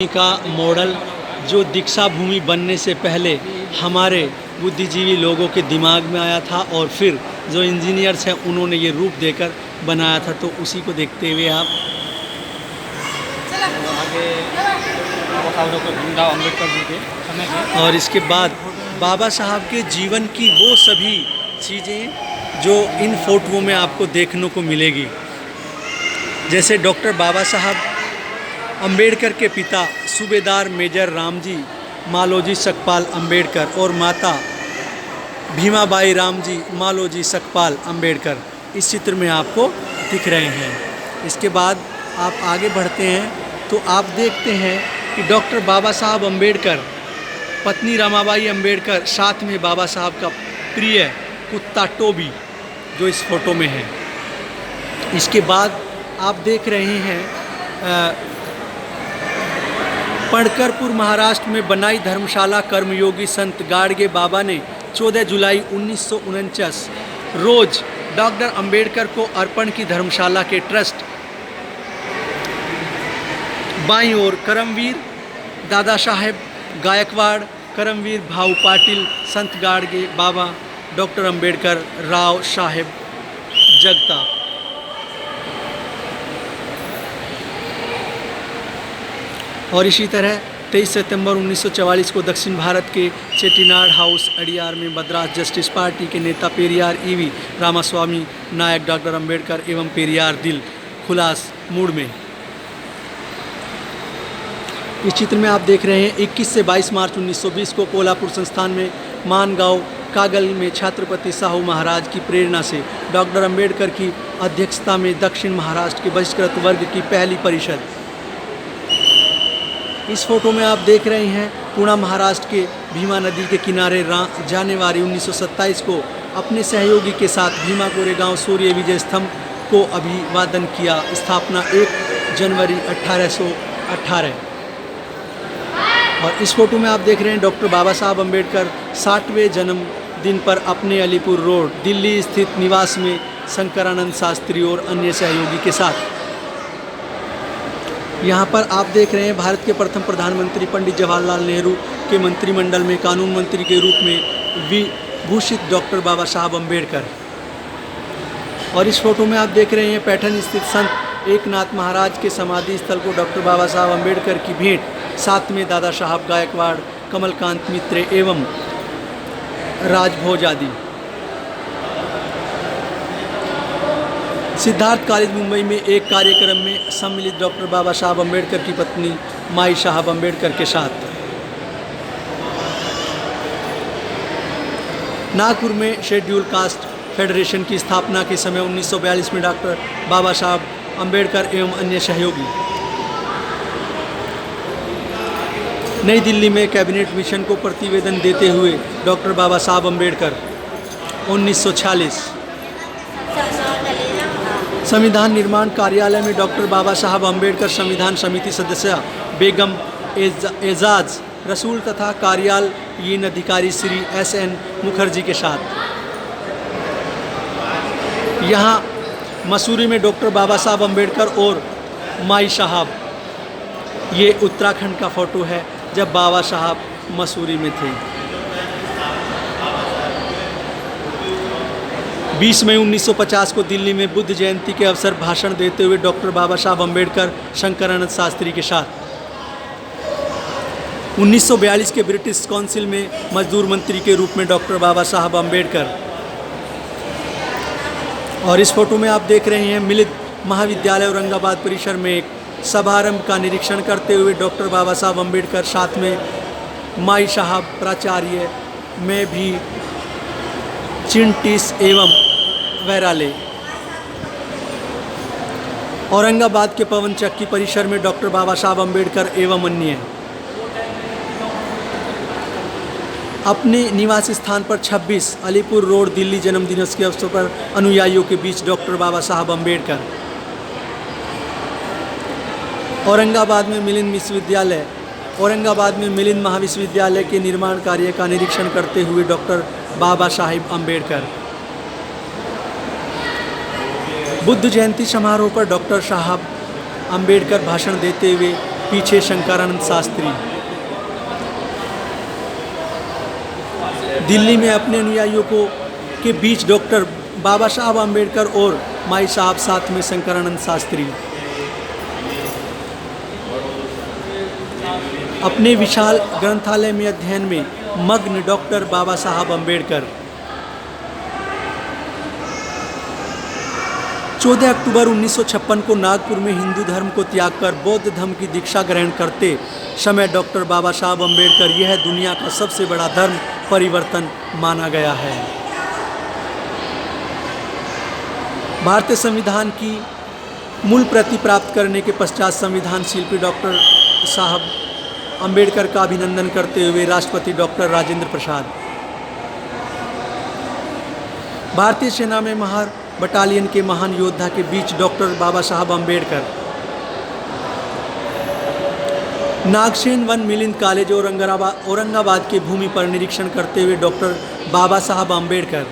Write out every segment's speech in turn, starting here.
का मॉडल जो दीक्षा भूमि बनने से पहले हमारे बुद्धिजीवी लोगों के दिमाग में आया था और फिर जो इंजीनियर्स हैं उन्होंने ये रूप देकर बनाया था, तो उसी को देखते हुए आप आगे भीमराव अम्बेडकर जी के समय के और इसके बाद बाबा साहब के जीवन की वो सभी चीज़ें जो इन फोटोओं में आपको देखने को मिलेगी। जैसे डॉक्टर बाबा साहब अम्बेडकर के पिता सूबेदार मेजर रामजी मालोजी सकपाल अम्बेडकर और माता भीमाबाई रामजी मालोजी सकपाल अम्बेडकर इस चित्र में आपको दिख रहे हैं। इसके बाद आप आगे बढ़ते हैं तो आप देखते हैं कि डॉक्टर बाबा साहब अम्बेडकर, पत्नी रमाबाई अम्बेडकर, साथ में बाबा साहब का प्रिय कुत्ता टोबी जो इस फोटो में है। इसके बाद आप देख रहे हैं पणकरपुर महाराष्ट्र में बनाई धर्मशाला कर्मयोगी संत गाडगे बाबा ने 14 जुलाई 1949 रोज डॉक्टर अंबेडकर को अर्पण की धर्मशाला के ट्रस्ट। बाईं ओर करमवीर दादा साहेब गायकवाड़, करमवीर भाऊ पाटिल, संत गाडगे बाबा, डॉक्टर अंबेडकर, राव साहेब जगताप। और इसी तरह 23 सितंबर 1944 को दक्षिण भारत के चेट्टीनाड हाउस अड़ियार में मद्रास जस्टिस पार्टी के नेता पेरियार ईवी रामास्वामी नायक डॉक्टर अंबेडकर एवं पेरियार दिल खुलास मूड में। इस चित्र में आप देख रहे हैं 21 से 22 मार्च 1920 को कोल्हापुर संस्थान में मानगांव कागल में छत्रपति साहू महाराज की प्रेरणा से डॉक्टर अंबेडकर की अध्यक्षता में दक्षिण महाराष्ट्र के बहिष्कृत वर्ग की पहली परिषद। इस फोटो में आप देख रहे हैं पुणे महाराष्ट्र के भीमा नदी के किनारे जनवरी 1927 को अपने सहयोगी के साथ भीमा कोरेगांव सूर्य विजय स्तंभ को अभिवादन किया। स्थापना 1 जनवरी 1818। और इस फोटो में आप देख रहे हैं डॉक्टर बाबा साहब अम्बेडकर 60वें जन्मदिन पर अपने अलीपुर रोड दिल्ली स्थित निवास में शंकरानंद शास्त्री और अन्य सहयोगी के साथ। यहाँ पर आप देख रहे हैं भारत के प्रथम प्रधानमंत्री पंडित जवाहरलाल नेहरू के मंत्रिमंडल में कानून मंत्री के रूप में विभूषित डॉक्टर बाबा साहब अम्बेडकर। और इस फोटो में आप देख रहे हैं पैठन स्थित संत एकनाथ महाराज के समाधि स्थल को डॉक्टर बाबा साहब अम्बेडकर की भेंट, साथ में दादा साहब गायकवाड़, कमलकांत मित्र एवं राजभोज आदि। सिद्धार्थ कॉलेज मुंबई में एक कार्यक्रम में सम्मिलित डॉक्टर बाबा साहब अम्बेडकर की पत्नी माई साहब अम्बेडकर के साथ। नागपुर में शेड्यूल कास्ट फेडरेशन की स्थापना के समय 1942 में डॉक्टर बाबा साहब अम्बेडकर एवं अन्य सहयोगी। नई दिल्ली में कैबिनेट मिशन को प्रतिवेदन देते हुए डॉक्टर बाबा साहब अम्बेडकर। 1946 संविधान निर्माण कार्यालय में डॉक्टर बाबा साहब अम्बेडकर संविधान समिति सदस्य बेगम एजाज रसूल तथा कार्यालयीन अधिकारी श्री SN मुखर्जी के साथ। यहाँ मसूरी में डॉक्टर बाबा साहब अम्बेडकर और माई साहब। ये उत्तराखंड का फोटो है जब बाबा साहब मसूरी में थे। 20 मई 1950 को दिल्ली में बुद्ध जयंती के अवसर भाषण देते हुए डॉक्टर बाबा साहब अम्बेडकर शंकरानंद शास्त्री के साथ। 1942 के ब्रिटिश काउंसिल में मजदूर मंत्री के रूप में डॉक्टर बाबा साहब अम्बेडकर। और इस फोटो में आप देख रहे हैं मिलित महाविद्यालय औरंगाबाद परिसर में एक समारंभ का निरीक्षण करते हुए डॉक्टर बाबा साहब अम्बेडकर, साथ में माई साहब प्राचार्य में भी चिंटिस एवं वैराले। औरंगाबाद के पवन चक्की परिसर में डॉक्टर बाबा साहब अम्बेडकर एवं अन्य। अपने निवास स्थान पर 26 अलीपुर रोड दिल्ली जन्मदिवस के अवसर पर अनुयायियों के बीच डॉक्टर बाबा साहब अम्बेडकर। औरंगाबाद में मिलिंद विश्वविद्यालय, औरंगाबाद में मिलिंद महाविश्वविद्यालय के निर्माण कार्य का निरीक्षण करते हुए डॉक्टर बाबा साहिब अम्बेडकर। बुद्ध जयंती समारोह पर डॉक्टर साहब अम्बेडकर भाषण देते हुए पीछे शंकरानंद शास्त्री। दिल्ली में अपने अनुयायियों को के बीच डॉक्टर बाबा साहब अम्बेडकर और माई साहब, साथ में शंकरानंद शास्त्री। अपने विशाल ग्रंथालय में अध्ययन में मग्न डॉक्टर बाबा साहब अम्बेडकर। 14 अक्टूबर 1956 को नागपुर में हिंदू धर्म को त्याग कर बौद्ध धर्म की दीक्षा ग्रहण करते समय डॉक्टर बाबा साहब अम्बेडकर यह दुनिया का सबसे बड़ा धर्म परिवर्तन माना गया है। भारतीय संविधान की मूल प्रति प्राप्त करने के पश्चात संविधान शिल्पी डॉक्टर साहब अम्बेडकर का अभिनंदन करते हुए राष्ट्रपति डॉक्टर राजेंद्र प्रसाद। भारतीय सेना में महार बटालियन के महान योद्धा के बीच डॉक्टर बाबा साहब अम्बेडकर। नागसेन वन मिलिंद कॉलेज औरंगाबाद के भूमि पर निरीक्षण करते हुए डॉक्टर बाबा साहब अम्बेडकर।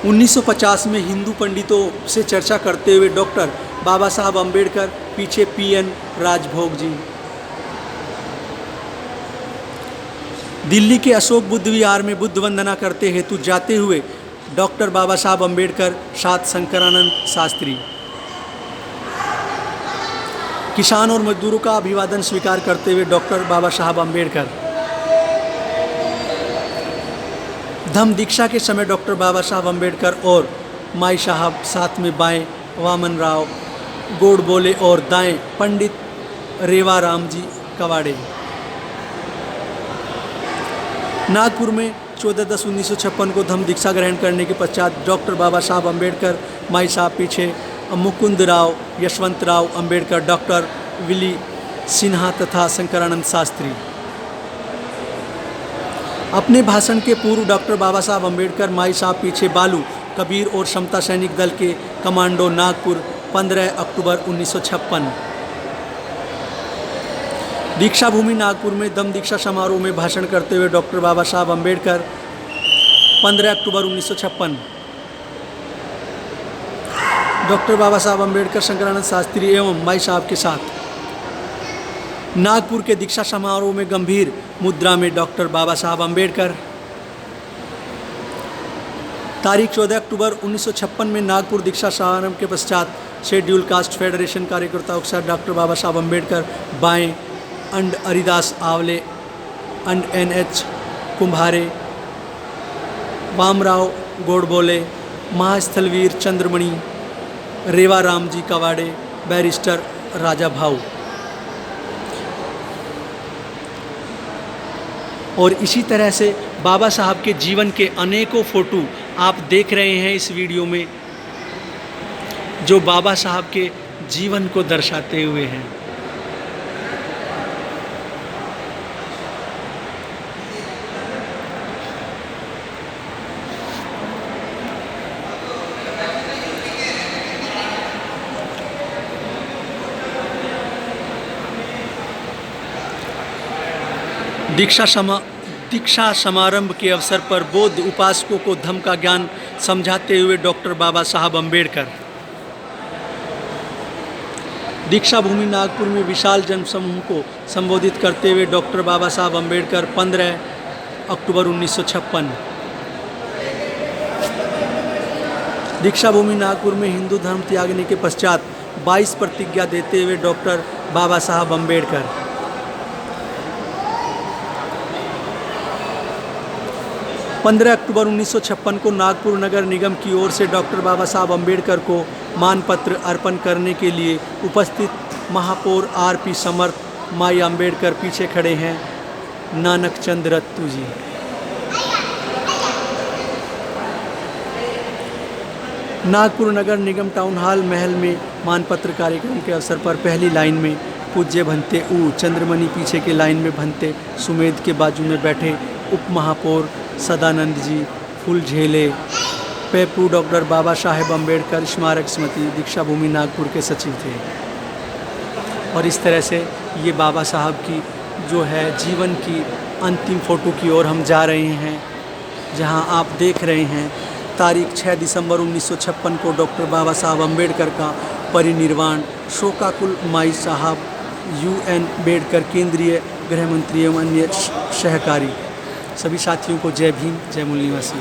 1950 में हिंदू पंडितों से चर्चा करते हुए डॉक्टर बाबा साहब अम्बेडकर, पीछे पीएन राजभोग जी। दिल्ली के अशोक बुद्ध विहार में बुद्ध वंदना करते हेतु जाते हुए डॉक्टर बाबा साहब अम्बेडकर, साथ शंकरानंद शास्त्री। किसान और मजदूरों का अभिवादन स्वीकार करते हुए डॉक्टर बाबा साहब अम्बेडकर। धम्म दीक्षा के समय डॉक्टर बाबा साहब अम्बेडकर और माई साहब, साथ में बाएं वामन राव गोडबोले और दाएं पंडित रेवाराम जी कवाड़े। नागपुर में 14/10/1956 को धम्म दीक्षा ग्रहण करने के पश्चात डॉक्टर बाबा साहब अम्बेडकर, माई साहब, पीछे मुकुंद राव, यशवंत राव अम्बेडकर, डॉक्टर विली सिन्हा तथा शंकरानंद शास्त्री। अपने भाषण के पूर्व डॉक्टर बाबा साहब अम्बेडकर, माई साहब, पीछे बालू कबीर और समता सैनिक दल के कमांडो, नागपुर 15 अक्टूबर 1956। दीक्षा भूमि नागपुर में धम्म दीक्षा समारोह में भाषण करते हुए डॉक्टर बाबा साहब अम्बेडकर 15 अक्टूबर 1956। डॉक्टर बाबा साहब अम्बेडकर शंकरानंद शास्त्री एवं माई साहब के साथ नागपुर के दीक्षा समारोह में गंभीर मुद्रा में डॉक्टर बाबा साहब अम्बेडकर। तारीख 14 अक्टूबर 1956 में नागपुर दीक्षा समारोह के पश्चात शेड्यूल कास्ट फेडरेशन कार्यकर्ताओं के साथ डॉक्टर बाबा साहब अम्बेडकर, बाएं अंड हरिदास आवले, अंड NH कुम्भारे, वामराव गोडबोले, महास्थलवीर चंद्रमणि, रेवाराम जी कवाड़े, बैरिस्टर राजा भाऊ। और इसी तरह से बाबा साहब के जीवन के अनेकों फ़ोटो आप देख रहे हैं इस वीडियो में, जो बाबा साहब के जीवन को दर्शाते हुए हैं। दीक्षा समारंभ के अवसर पर बौद्ध उपासकों को धम्म का ज्ञान समझाते हुए डॉक्टर बाबा साहब अम्बेडकर। दीक्षा भूमि नागपुर में विशाल जनसमूह को संबोधित करते हुए डॉक्टर बाबा साहब अम्बेडकर 15 अक्टूबर 1956। दीक्षा भूमि नागपुर में हिंदू धर्म त्यागने के पश्चात 22 प्रतिज्ञा देते हुए डॉक्टर बाबा साहब अम्बेडकर। 15 अक्टूबर 1956 को नागपुर नगर निगम की ओर से डॉक्टर बाबा साहब अम्बेडकर को मानपत्र अर्पण करने के लिए उपस्थित महापौर RP समर्थ, माई अम्बेडकर, पीछे खड़े हैं नानक चंद रत्तू जी। नागपुर नगर निगम टाउन हॉल महल में मानपत्र कार्यक्रम के अवसर पर पहली लाइन में पूज्य भंते चंद्रमणि, पीछे के लाइन में भंते सुमेध के बाजू में बैठे उप महापौर सदानंद जी, फूल झेले, पेपू डॉक्टर बाबा साहेब अम्बेडकर स्मारक समिति दीक्षा भूमि नागपुर के सचिव थे। और इस तरह से ये बाबा साहब की जो है जीवन की अंतिम फ़ोटो की ओर हम जा रहे हैं, जहां आप देख रहे हैं तारीख 6 दिसंबर 1956 को डॉक्टर बाबा साहब अम्बेडकर का परिनिर्वाण शोकाकुल माई साहब UN अम्बेडकर केंद्रीय गृह मंत्री एवं अन्य सहकारी। सभी साथियों को जय भीम, जय मूल निवासी।